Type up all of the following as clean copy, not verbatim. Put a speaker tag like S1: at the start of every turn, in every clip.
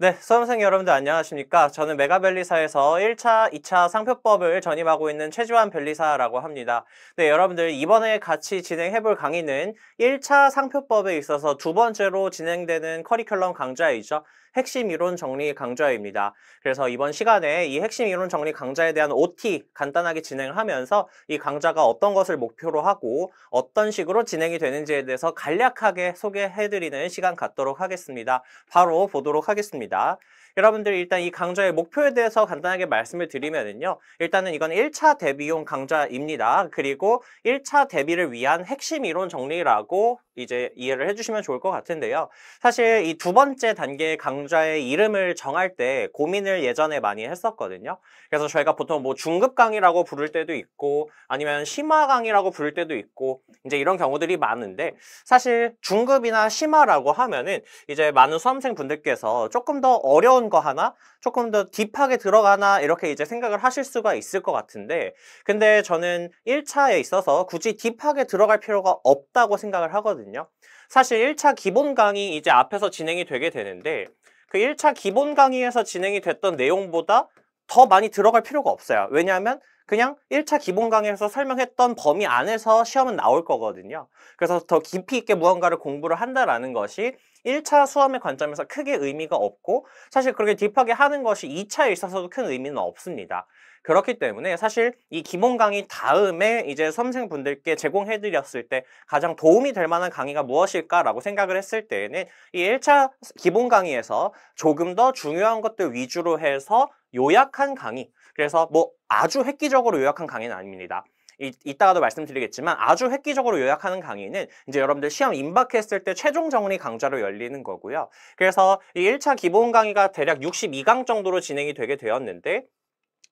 S1: 네, 수험생 여러분들 안녕하십니까? 저는 메가변리사에서 1차, 2차 상표법을 전임하고 있는 최지환 변리사라고 합니다. 네, 여러분들 이번에 같이 진행해볼 강의는 1차 상표법에 있어서 두 번째로 진행되는 커리큘럼 강좌이죠. 핵심 이론 정리 강좌입니다. 그래서 이번 시간에 이 핵심 이론 정리 강좌에 대한 OT 간단하게 진행을 하면서 이 강좌가 어떤 것을 목표로 하고 어떤 식으로 진행이 되는지에 대해서 간략하게 소개해드리는 시간 갖도록 하겠습니다. 바로 보도록 하겠습니다. 여러분들 일단 이 강좌의 목표에 대해서 간단하게 말씀을 드리면은요. 일단은 이건 1차 대비용 강좌입니다. 그리고 1차 대비를 위한 핵심 이론 정리라고 이제 이해를 해주시면 좋을 것 같은데요. 사실 이 두 번째 단계의 강좌의 이름을 정할 때 고민을 예전에 많이 했었거든요. 그래서 저희가 보통 뭐 중급 강의라고 부를 때도 있고 아니면 심화 강의라고 부를 때도 있고 이제 이런 경우들이 많은데 사실 중급이나 심화라고 하면은 이제 많은 수험생 분들께서 조금 더 어려운 거 하나, 조금 더 딥하게 들어가나 이렇게 이제 생각을 하실 수가 있을 것 같은데 근데 저는 1차에 있어서 굳이 딥하게 들어갈 필요가 없다고 생각을 하거든요. 사실 1차 기본 강의 이제 앞에서 진행이 되게 되는데 그 1차 기본 강의에서 진행이 됐던 내용보다 더 많이 들어갈 필요가 없어요. 왜냐하면 그냥 1차 기본 강의에서 설명했던 범위 안에서 시험은 나올 거거든요. 그래서 더 깊이 있게 무언가를 공부를 한다라는 것이 1차 수험의 관점에서 크게 의미가 없고 사실 그렇게 딥하게 하는 것이 2차에 있어서도 큰 의미는 없습니다. 그렇기 때문에 사실 이 기본 강의 다음에 이제 수험생분들께 제공해드렸을 때 가장 도움이 될 만한 강의가 무엇일까라고 생각을 했을 때에는 이 1차 기본 강의에서 조금 더 중요한 것들 위주로 해서 요약한 강의, 그래서 뭐 아주 획기적으로 요약한 강의는 아닙니다. 이따가도 말씀드리겠지만 아주 획기적으로 요약하는 강의는 이제 여러분들 시험 임박했을 때 최종 정리 강좌로 열리는 거고요. 그래서 이 1차 기본 강의가 대략 62강 정도로 진행이 되게 되었는데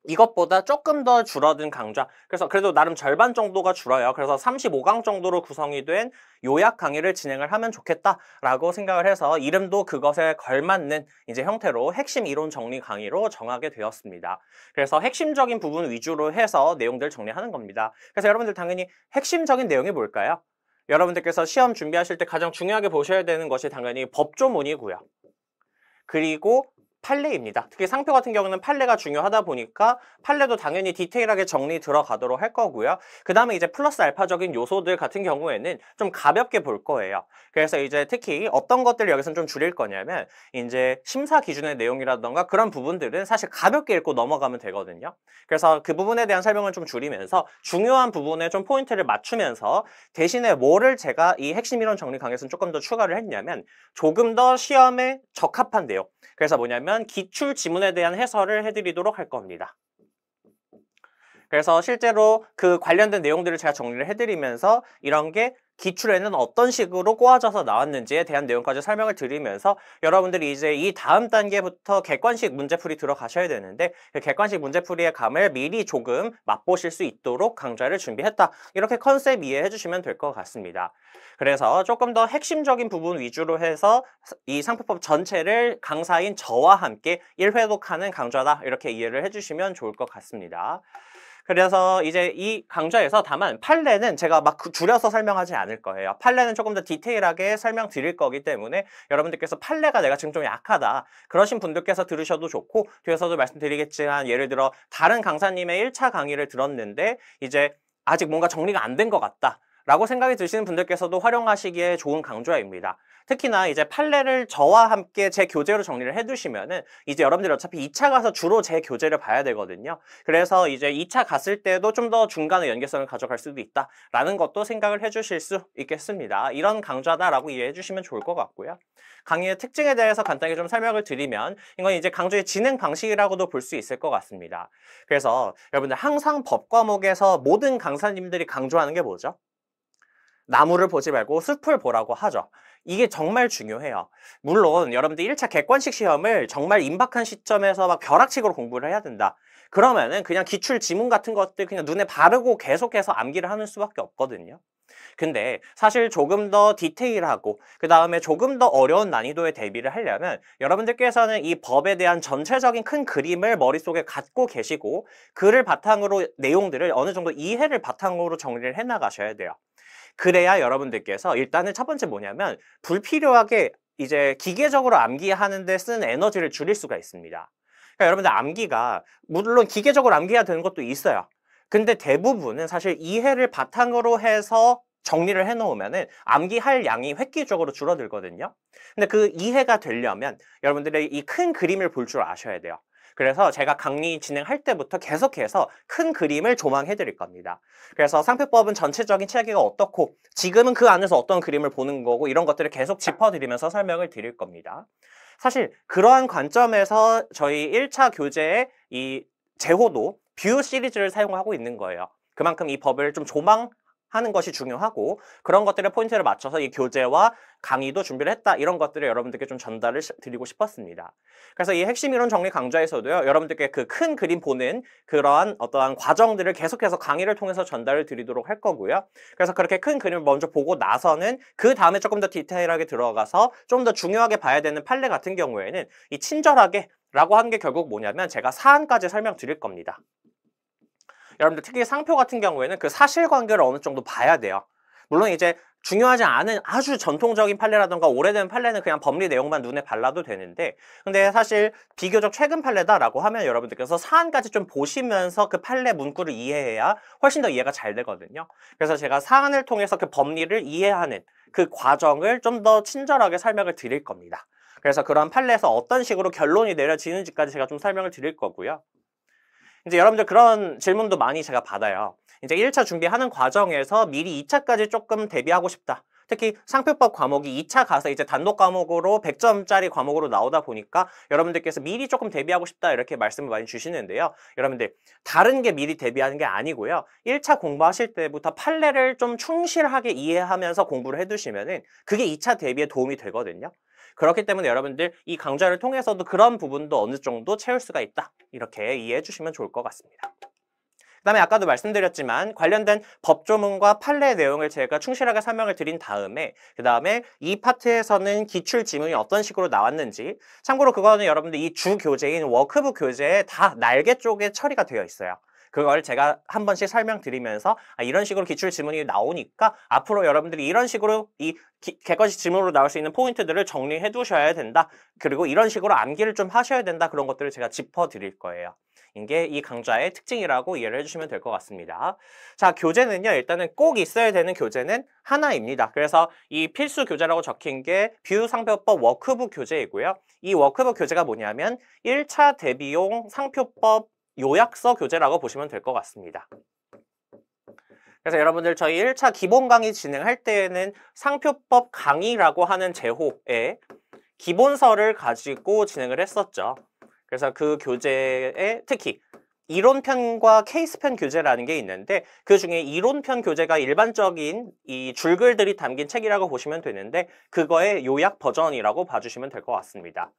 S1: 이것보다 조금 더 줄어든 강좌, 그래서 그래도 나름 절반 정도가 줄어요. 그래서 35강 정도로 구성이 된 요약 강의를 진행을 하면 좋겠다라고 생각을 해서 이름도 그것에 걸맞는 이제 형태로 핵심 이론 정리 강의로 정하게 되었습니다. 그래서 핵심적인 부분 위주로 해서 내용들 정리하는 겁니다. 그래서 여러분들 당연히 핵심적인 내용이 뭘까요? 여러분들께서 시험 준비하실 때 가장 중요하게 보셔야 되는 것이 당연히 법조문이고요. 그리고 판례입니다. 특히 상표 같은 경우는 판례가 중요하다 보니까 판례도 당연히 디테일하게 정리 들어가도록 할 거고요. 그 다음에 이제 플러스 알파적인 요소들 같은 경우에는 좀 가볍게 볼 거예요. 그래서 이제 특히 어떤 것들을 여기서는 좀 줄일 거냐면 이제 심사 기준의 내용이라던가 그런 부분들은 사실 가볍게 읽고 넘어가면 되거든요. 그래서 그 부분에 대한 설명을 좀 줄이면서 중요한 부분에 좀 포인트를 맞추면서 대신에 뭐를 제가 이 핵심 이론 정리 강의에서는 조금 더 추가를 했냐면 조금 더 시험에 적합한 내용, 그래서 뭐냐면 기출 지문에 대한 해설을 해드리도록 할 겁니다. 그래서 실제로 그 관련된 내용들을 제가 정리를 해드리면서 이런 게 기출에는 어떤 식으로 꼬아져서 나왔는지에 대한 내용까지 설명을 드리면서 여러분들이 이제 이 다음 단계부터 객관식 문제풀이 들어가셔야 되는데 그 객관식 문제풀이의 감을 미리 조금 맛보실 수 있도록 강좌를 준비했다. 이렇게 컨셉 이해해 주시면 될 것 같습니다. 그래서 조금 더 핵심적인 부분 위주로 해서 이 상표법 전체를 강사인 저와 함께 1회독하는 강좌다. 이렇게 이해를 해주시면 좋을 것 같습니다. 그래서 이제 이 강좌에서 다만 판례는 제가 막 줄여서 설명하지 않을 거예요. 판례는 조금 더 디테일하게 설명드릴 거기 때문에 여러분들께서 판례가 내가 지금 좀 약하다 그러신 분들께서 들으셔도 좋고, 뒤에서도 말씀드리겠지만 예를 들어 다른 강사님의 1차 강의를 들었는데 이제 아직 뭔가 정리가 안 된 것 같다 라고 생각이 드시는 분들께서도 활용하시기에 좋은 강좌입니다. 특히나 이제 판례를 저와 함께 제 교재로 정리를 해두시면은 이제 여러분들이 어차피 2차 가서 주로 제 교재를 봐야 되거든요. 그래서 이제 2차 갔을 때도 좀 더 중간에 연계성을 가져갈 수도 있다라는 것도 생각을 해주실 수 있겠습니다. 이런 강좌다라고 이해해 주시면 좋을 것 같고요. 강의의 특징에 대해서 간단히 좀 설명을 드리면 이건 이제 강좌의 진행 방식이라고도 볼 수 있을 것 같습니다. 그래서 여러분들 항상 법 과목에서 모든 강사님들이 강조하는 게 뭐죠? 나무를 보지 말고 숲을 보라고 하죠. 이게 정말 중요해요. 물론 여러분들 1차 객관식 시험을 정말 임박한 시점에서 막 벼락치기로 공부를 해야 된다. 그러면은 그냥 기출 지문 같은 것들 그냥 눈에 바르고 계속해서 암기를 하는 수밖에 없거든요. 근데 사실 조금 더 디테일하고 그 다음에 조금 더 어려운 난이도에 대비를 하려면 여러분들께서는 이 법에 대한 전체적인 큰 그림을 머릿속에 갖고 계시고 그를 바탕으로 내용들을 어느 정도 이해를 바탕으로 정리를 해나가셔야 돼요. 그래야 여러분들께서 일단은 첫 번째 뭐냐면 불필요하게 이제 기계적으로 암기하는 데 쓰는 에너지를 줄일 수가 있습니다. 그러니까 여러분들 암기가 물론 기계적으로 암기해야 되는 것도 있어요. 근데 대부분은 사실 이해를 바탕으로 해서 정리를 해놓으면은 암기할 양이 획기적으로 줄어들거든요. 근데 그 이해가 되려면 여러분들의 이 큰 그림을 볼 줄 아셔야 돼요. 그래서 제가 강의 진행할 때부터 계속해서 큰 그림을 조망해 드릴 겁니다. 그래서 상표법은 전체적인 체계가 어떻고 지금은 그 안에서 어떤 그림을 보는 거고 이런 것들을 계속 짚어드리면서 설명을 드릴 겁니다. 사실 그러한 관점에서 저희 1차 교재의 이 제호도 뷰 시리즈를 사용하고 있는 거예요. 그만큼 이 법을 좀 조망하는 것이 중요하고 그런 것들에 포인트를 맞춰서 이 교재와 강의도 준비를 했다. 이런 것들을 여러분들께 좀 전달을 드리고 싶었습니다. 그래서 이 핵심 이론 정리 강좌에서도요. 여러분들께 그 큰 그림 보는 그러한 어떠한 과정들을 계속해서 강의를 통해서 전달을 드리도록 할 거고요. 그래서 그렇게 큰 그림을 먼저 보고 나서는 그 다음에 조금 더 디테일하게 들어가서 좀 더 중요하게 봐야 되는 판례 같은 경우에는 이 친절하게 라고 하는 게 결국 뭐냐면 제가 사안까지 설명드릴 겁니다. 여러분들 특히 상표 같은 경우에는 그 사실관계를 어느 정도 봐야 돼요. 물론 이제 중요하지 않은 아주 전통적인 판례라던가 오래된 판례는 그냥 법리 내용만 눈에 발라도 되는데 근데 사실 비교적 최근 판례다라고 하면 여러분들께서 사안까지 좀 보시면서 그 판례 문구를 이해해야 훨씬 더 이해가 잘 되거든요. 그래서 제가 사안을 통해서 그 법리를 이해하는 그 과정을 좀 더 친절하게 설명을 드릴 겁니다. 그래서 그런 판례에서 어떤 식으로 결론이 내려지는지까지 제가 좀 설명을 드릴 거고요. 이제 여러분들 그런 질문도 많이 제가 받아요. 이제 1차 준비하는 과정에서 미리 2차까지 조금 대비하고 싶다. 특히 상표법 과목이 2차 가서 이제 단독 과목으로 100점짜리 과목으로 나오다 보니까 여러분들께서 미리 조금 대비하고 싶다 이렇게 말씀을 많이 주시는데요. 여러분들 다른 게 미리 대비하는 게 아니고요. 1차 공부하실 때부터 판례를 좀 충실하게 이해하면서 공부를 해두시면은 그게 2차 대비에 도움이 되거든요. 그렇기 때문에 여러분들 이 강좌를 통해서도 그런 부분도 어느 정도 채울 수가 있다. 이렇게 이해해 주시면 좋을 것 같습니다. 그 다음에 아까도 말씀드렸지만 관련된 법조문과 판례 내용을 제가 충실하게 설명을 드린 다음에 그 다음에 이 파트에서는 기출지문이 어떤 식으로 나왔는지 참고로 그거는 여러분들 이 주 교재인 워크북 교재에 다 날개 쪽에 처리가 되어 있어요. 그걸 제가 한 번씩 설명드리면서 이런 식으로 기출 지문이 나오니까 앞으로 여러분들이 이런 식으로 이 객관식 지문으로 나올 수 있는 포인트들을 정리해 두셔야 된다. 그리고 이런 식으로 암기를 좀 하셔야 된다. 그런 것들을 제가 짚어드릴 거예요. 이게 이 강좌의 특징이라고 이해를 해주시면 될 것 같습니다. 자, 교재는요. 일단은 꼭 있어야 되는 교재는 하나입니다. 그래서 이 필수 교재라고 적힌 게 뷰 상표법 워크북 교재이고요. 이 워크북 교재가 뭐냐면 1차 대비용 상표법 요약서 교재라고 보시면 될 것 같습니다. 그래서 여러분들 저희 1차 기본 강의 진행할 때에는 상표법 강의라고 하는 제호의 기본서를 가지고 진행을 했었죠. 그래서 그 교재에 특히 이론편과 케이스편 교재라는 게 있는데 그 중에 이론편 교재가 일반적인 이 줄글들이 담긴 책이라고 보시면 되는데 그거의 요약 버전이라고 봐주시면 될 것 같습니다.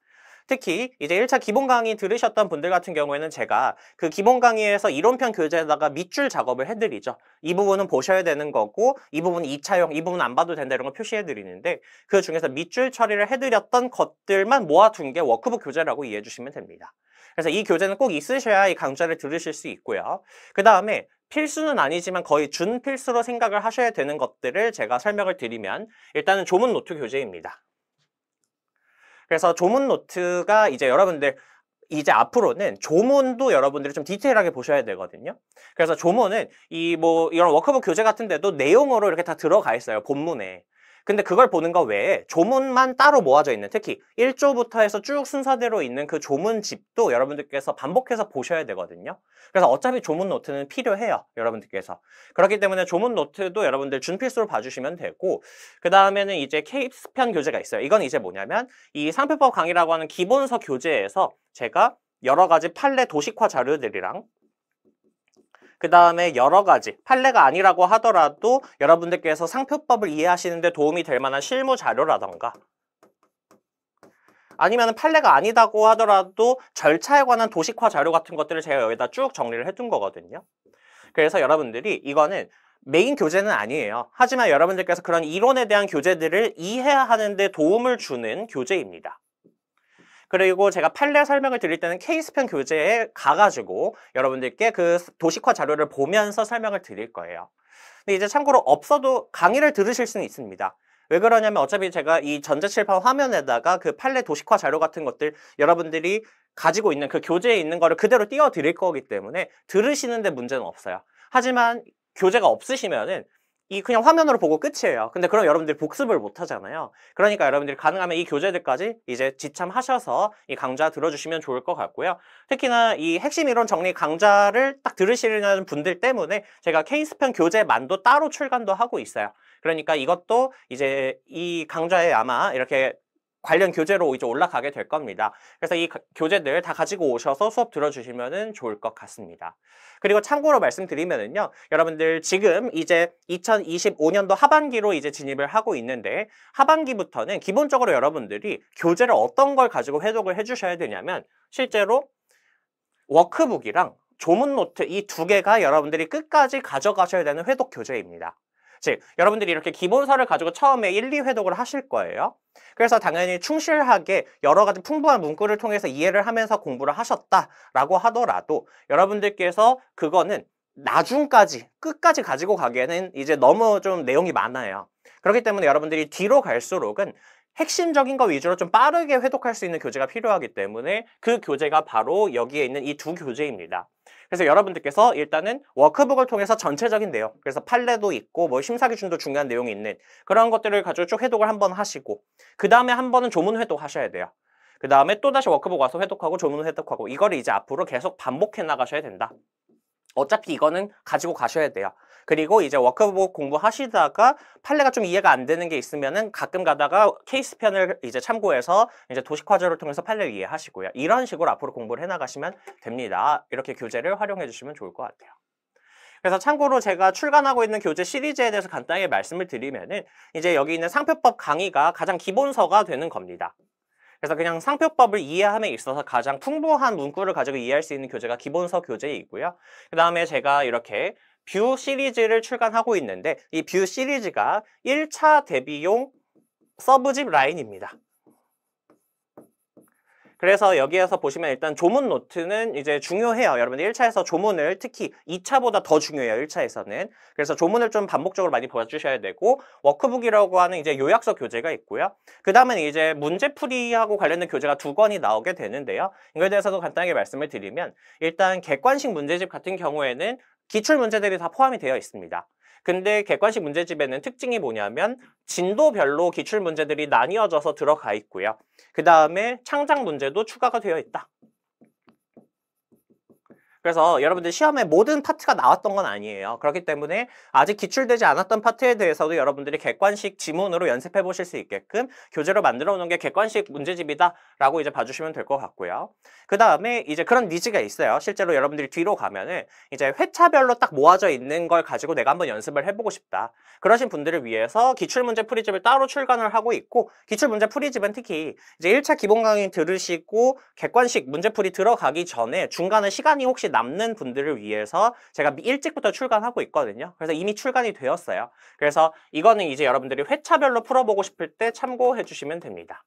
S1: 특히 이제 1차 기본 강의 들으셨던 분들 같은 경우에는 제가 그 기본 강의에서 이론편 교재에다가 밑줄 작업을 해드리죠. 이 부분은 보셔야 되는 거고 이 부분은 2차용, 이 부분은 안 봐도 된다 이런 걸 표시해드리는데 그 중에서 밑줄 처리를 해드렸던 것들만 모아둔 게 워크북 교재라고 이해해 주시면 됩니다. 그래서 이 교재는 꼭 있으셔야 이 강좌를 들으실 수 있고요. 그 다음에 필수는 아니지만 거의 준필수로 생각을 하셔야 되는 것들을 제가 설명을 드리면 일단은 조문 노트 교재입니다. 그래서 조문 노트가 이제 여러분들 이제 앞으로는 조문도 여러분들이 좀 디테일하게 보셔야 되거든요. 그래서 조문은 이런 워크북 교재 같은 데도 내용으로 이렇게 다 들어가 있어요. 본문에. 근데 그걸 보는 거 외에 조문만 따로 모아져 있는 특히 1조부터 해서 쭉 순서대로 있는 그 조문집도 여러분들께서 반복해서 보셔야 되거든요. 그래서 어차피 조문 노트는 필요해요. 여러분들께서. 그렇기 때문에 조문 노트도 여러분들 준필수로 봐주시면 되고 그 다음에는 이제 케이스편 교재가 있어요. 이건 이제 뭐냐면 이 상표법 강의라고 하는 기본서 교재에서 제가 여러 가지 판례 도식화 자료들이랑 그 다음에 여러 가지 판례가 아니라고 하더라도 여러분들께서 상표법을 이해하시는 데 도움이 될 만한 실무 자료라던가 아니면 판례가 아니다고 하더라도 절차에 관한 도식화 자료 같은 것들을 제가 여기다 쭉 정리를 해둔 거거든요. 그래서 여러분들이 이거는 메인 교재는 아니에요. 하지만 여러분들께서 그런 이론에 대한 교재들을 이해하는 데 도움을 주는 교재입니다. 그리고 제가 판례 설명을 드릴 때는 케이스편 교재에 가가지고 여러분들께 그 도식화 자료를 보면서 설명을 드릴 거예요. 근데 이제 참고로 없어도 강의를 들으실 수는 있습니다. 왜 그러냐면 어차피 제가 이 전자칠판 화면에다가 그 판례 도식화 자료 같은 것들 여러분들이 가지고 있는 그 교재에 있는 거를 그대로 띄워 드릴 거기 때문에 들으시는데 문제는 없어요. 하지만 교재가 없으시면은 이 그냥 화면으로 보고 끝이에요. 근데 그럼 여러분들이 복습을 못 하잖아요. 그러니까 여러분들이 가능하면 이 교재들까지 이제 지참하셔서 이 강좌 들어주시면 좋을 것 같고요. 특히나 이 핵심 이론 정리 강좌를 딱 들으시려는 분들 때문에 제가 케이스편 교재만도 따로 출간도 하고 있어요. 그러니까 이것도 이제 이 강좌에 아마 이렇게 관련 교재로 이제 올라가게 될 겁니다. 그래서 이 교재들 다 가지고 오셔서 수업 들어주시면 좋을 것 같습니다. 그리고 참고로 말씀드리면은요, 여러분들 지금 이제 2025년도 하반기로 이제 진입을 하고 있는데, 하반기부터는 기본적으로 여러분들이 교재를 어떤 걸 가지고 회독을 해주셔야 되냐면, 실제로 워크북이랑 조문 노트 이 두 개가 여러분들이 끝까지 가져가셔야 되는 회독 교재입니다. 즉, 여러분들이 이렇게 기본서를 가지고 처음에 1, 2회독을 하실 거예요. 그래서 당연히 충실하게 여러 가지 풍부한 문구를 통해서 이해를 하면서 공부를 하셨다라고 하더라도 여러분들께서 그거는 나중까지, 끝까지 가지고 가기에는 이제 너무 좀 내용이 많아요. 그렇기 때문에 여러분들이 뒤로 갈수록은 핵심적인 거 위주로 좀 빠르게 회독할 수 있는 교재가 필요하기 때문에 그 교재가 바로 여기에 있는 이 두 교재입니다. 그래서 여러분들께서 일단은 워크북을 통해서 전체적인 내용, 그래서 판례도 있고 뭐 심사기준도 중요한 내용이 있는 그런 것들을 가지고 쭉 회독을 한번 하시고 그 다음에 한 번은 조문 회독하셔야 돼요. 그 다음에 또다시 워크북 와서 회독하고 조문 회독하고 이거를 이제 앞으로 계속 반복해 나가셔야 된다. 어차피 이거는 가지고 가셔야 돼요. 그리고 이제 워크북 공부하시다가 판례가 좀 이해가 안 되는 게 있으면은 가끔 가다가 케이스편을 이제 참고해서 이제 도식화자를 통해서 판례를 이해하시고요. 이런 식으로 앞으로 공부를 해나가시면 됩니다. 이렇게 교재를 활용해 주시면 좋을 것 같아요. 그래서 참고로 제가 출간하고 있는 교재 시리즈에 대해서 간단하게 말씀을 드리면은 이제 여기 있는 상표법 강의가 가장 기본서가 되는 겁니다. 그래서 그냥 상표법을 이해함에 있어서 가장 풍부한 문구를 가지고 이해할 수 있는 교재가 기본서 교재이고요. 그 다음에 제가 이렇게 뷰 시리즈를 출간하고 있는데 이 뷰 시리즈가 1차 대비용 서브집 라인입니다. 그래서 여기에서 보시면 일단 조문 노트는 이제 중요해요. 여러분들 1차에서 조문을 특히 2차보다 더 중요해요. 1차에서는. 그래서 조문을 좀 반복적으로 많이 봐주셔야 되고 워크북이라고 하는 이제 요약서 교재가 있고요. 그 다음은 이제 문제풀이하고 관련된 교재가 2권이 나오게 되는데요. 이거에 대해서도 간단하게 말씀을 드리면 일단 객관식 문제집 같은 경우에는 기출 문제들이 다 포함이 되어 있습니다. 근데 객관식 문제집에는 특징이 뭐냐면 진도별로 기출 문제들이 나뉘어져서 들어가 있고요. 그 다음에 창작 문제도 추가가 되어 있다. 그래서 여러분들 시험에 모든 파트가 나왔던 건 아니에요. 그렇기 때문에 아직 기출되지 않았던 파트에 대해서도 여러분들이 객관식 지문으로 연습해 보실 수 있게끔 교재로 만들어 놓은 게 객관식 문제집이다 라고 이제 봐주시면 될 것 같고요. 그 다음에 이제 그런 니즈가 있어요. 실제로 여러분들이 뒤로 가면은 이제 회차별로 딱 모아져 있는 걸 가지고 내가 한번 연습을 해보고 싶다. 그러신 분들을 위해서 기출문제 풀이집을 따로 출간을 하고 있고 기출문제 풀이집은 특히 이제 1차 기본 강의 들으시고 객관식 문제풀이 들어가기 전에 중간에 시간이 혹시 남는 분들을 위해서 제가 일찍부터 출간하고 있거든요. 그래서 이미 출간이 되었어요. 그래서 이거는 이제 여러분들이 회차별로 풀어보고 싶을 때 참고해 주시면 됩니다.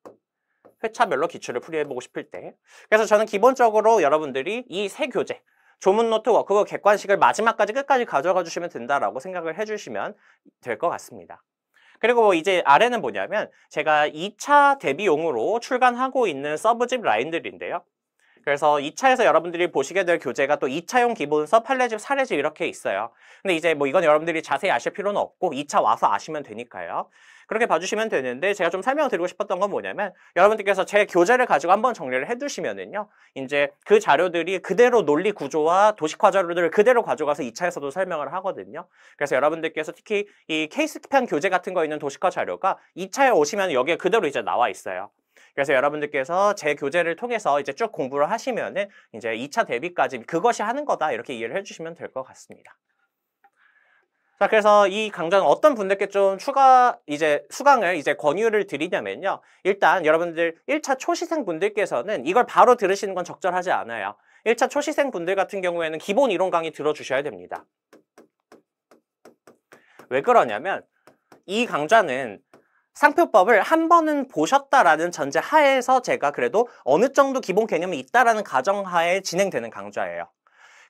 S1: 회차별로 기출을 풀이해보고 싶을 때. 그래서 저는 기본적으로 여러분들이 이 세 교재 조문 노트 워크북 객관식을 마지막까지 끝까지 가져가 주시면 된다라고 생각을 해주시면 될 것 같습니다. 그리고 이제 아래는 뭐냐면 제가 2차 대비용으로 출간하고 있는 서브집 라인들인데요. 그래서 2차에서 여러분들이 보시게 될 교재가 또 2차용 기본서, 판례집, 사례집 이렇게 있어요. 근데 이제 뭐 이건 여러분들이 자세히 아실 필요는 없고 2차 와서 아시면 되니까요. 그렇게 봐주시면 되는데 제가 좀 설명을 드리고 싶었던 건 뭐냐면 여러분들께서 제 교재를 가지고 한번 정리를 해두시면은요. 이제 그 자료들이 그대로 논리 구조와 도식화 자료들을 그대로 가져가서 2차에서도 설명을 하거든요. 그래서 여러분들께서 특히 이 케이스편 교재 같은 거 있는 도식화 자료가 2차에 오시면 여기에 그대로 이제 나와 있어요. 그래서 여러분들께서 제 교재를 통해서 이제 쭉 공부를 하시면은 이제 2차 대비까지 그것이 하는 거다 이렇게 이해를 해주시면 될 것 같습니다. 자, 그래서 이 강좌는 어떤 분들께 좀 추가 이제 수강을 이제 권유를 드리냐면요. 일단 여러분들 1차 초시생 분들께서는 이걸 바로 들으시는 건 적절하지 않아요. 1차 초시생 분들 같은 경우에는 기본 이론 강의 들어주셔야 됩니다. 왜 그러냐면 이 강좌는 상표법을 한 번은 보셨다라는 전제 하에서 제가 그래도 어느 정도 기본 개념이 있다라는 가정하에 진행되는 강좌예요.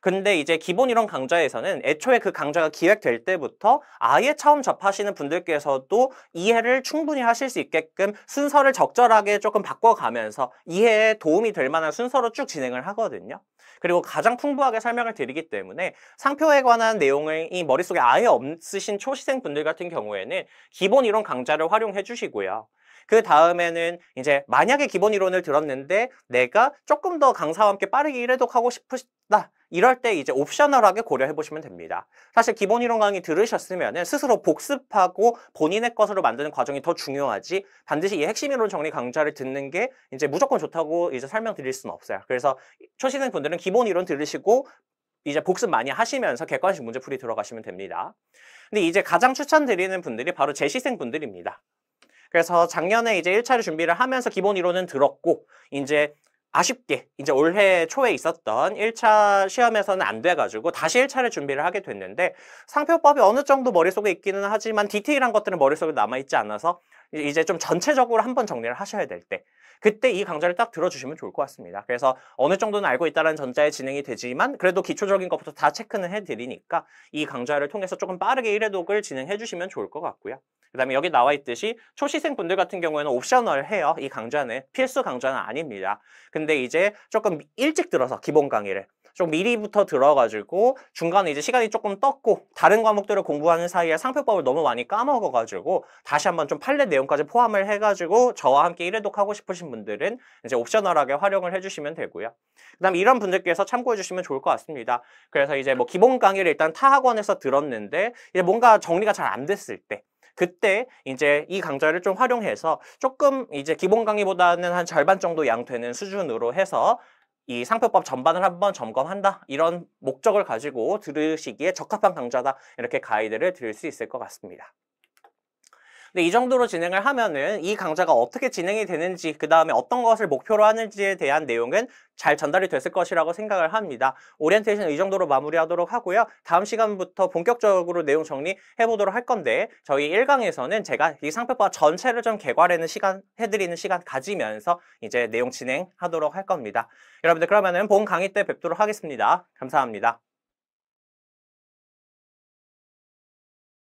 S1: 근데 이제 기본 이론 강좌에서는 애초에 그 강좌가 기획될 때부터 아예 처음 접하시는 분들께서도 이해를 충분히 하실 수 있게끔 순서를 적절하게 조금 바꿔가면서 이해에 도움이 될 만한 순서로 쭉 진행을 하거든요. 그리고 가장 풍부하게 설명을 드리기 때문에 상표에 관한 내용을 이 머릿속에 아예 없으신 초시생 분들 같은 경우에는 기본 이론 강좌를 활용해 주시고요. 그 다음에는 이제 만약에 기본 이론을 들었는데 내가 조금 더 강사와 함께 빠르게 일회독하고 싶으시다. 이럴 때 이제 옵셔널하게 고려해 보시면 됩니다. 사실 기본 이론 강의 들으셨으면 스스로 복습하고 본인의 것으로 만드는 과정이 더 중요하지 반드시 이 핵심 이론 정리 강좌를 듣는 게 이제 무조건 좋다고 이제 설명드릴 수는 없어요. 그래서 초시생 분들은 기본 이론 들으시고 이제 복습 많이 하시면서 객관식 문제풀이 들어가시면 됩니다. 근데 이제 가장 추천드리는 분들이 바로 재시생 분들입니다. 그래서 작년에 이제 1차를 준비를 하면서 기본 이론은 들었고 이제 아쉽게 이제 올해 초에 있었던 1차 시험에서는 안 돼가지고 다시 1차를 준비를 하게 됐는데 상표법이 어느 정도 머릿속에 있기는 하지만 디테일한 것들은 머릿속에 남아있지 않아서 이제 좀 전체적으로 한번 정리를 하셔야 될 때 그때 이 강좌를 딱 들어주시면 좋을 것 같습니다. 그래서 어느 정도는 알고 있다는 전자에 진행이 되지만 그래도 기초적인 것부터 다 체크는 해드리니까 이 강좌를 통해서 조금 빠르게 1회독을 진행해 주시면 좋을 것 같고요. 그 다음에 여기 나와 있듯이 초시생 분들 같은 경우에는 옵셔널 해요. 이 강좌는 필수 강좌는 아닙니다. 근데 이제 조금 일찍 들어서 기본 강의를 좀 미리부터 들어가지고 중간에 이제 시간이 조금 떴고 다른 과목들을 공부하는 사이에 상표법을 너무 많이 까먹어가지고 다시 한번 좀 판례 내용까지 포함을 해가지고 저와 함께 1회독하고 싶으신 분들은 이제 옵셔널하게 활용을 해주시면 되고요. 그다음 이런 분들께서 참고해 주시면 좋을 것 같습니다. 그래서 이제 뭐 기본 강의를 일단 타 학원에서 들었는데 이제 뭔가 정리가 잘 안 됐을 때 그때 이제 이 강좌를 좀 활용해서 조금 이제 기본 강의보다는 한 절반 정도 양 되는 수준으로 해서 이 상표법 전반을 한번 점검한다. 이런 목적을 가지고 들으시기에 적합한 강좌다. 이렇게 가이드를 드릴 수 있을 것 같습니다. 근데 이 정도로 진행을 하면은 이 강좌가 어떻게 진행이 되는지 그 다음에 어떤 것을 목표로 하는지에 대한 내용은 잘 전달이 됐을 것이라고 생각을 합니다. 오리엔테이션 이 정도로 마무리하도록 하고요. 다음 시간부터 본격적으로 내용 정리해 보도록 할 건데 저희 1강에서는 제가 이 상표법 전체를 좀 개괄하는 시간 해드리는 시간 가지면서 이제 내용 진행하도록 할 겁니다. 여러분들 그러면은 본 강의 때 뵙도록 하겠습니다. 감사합니다.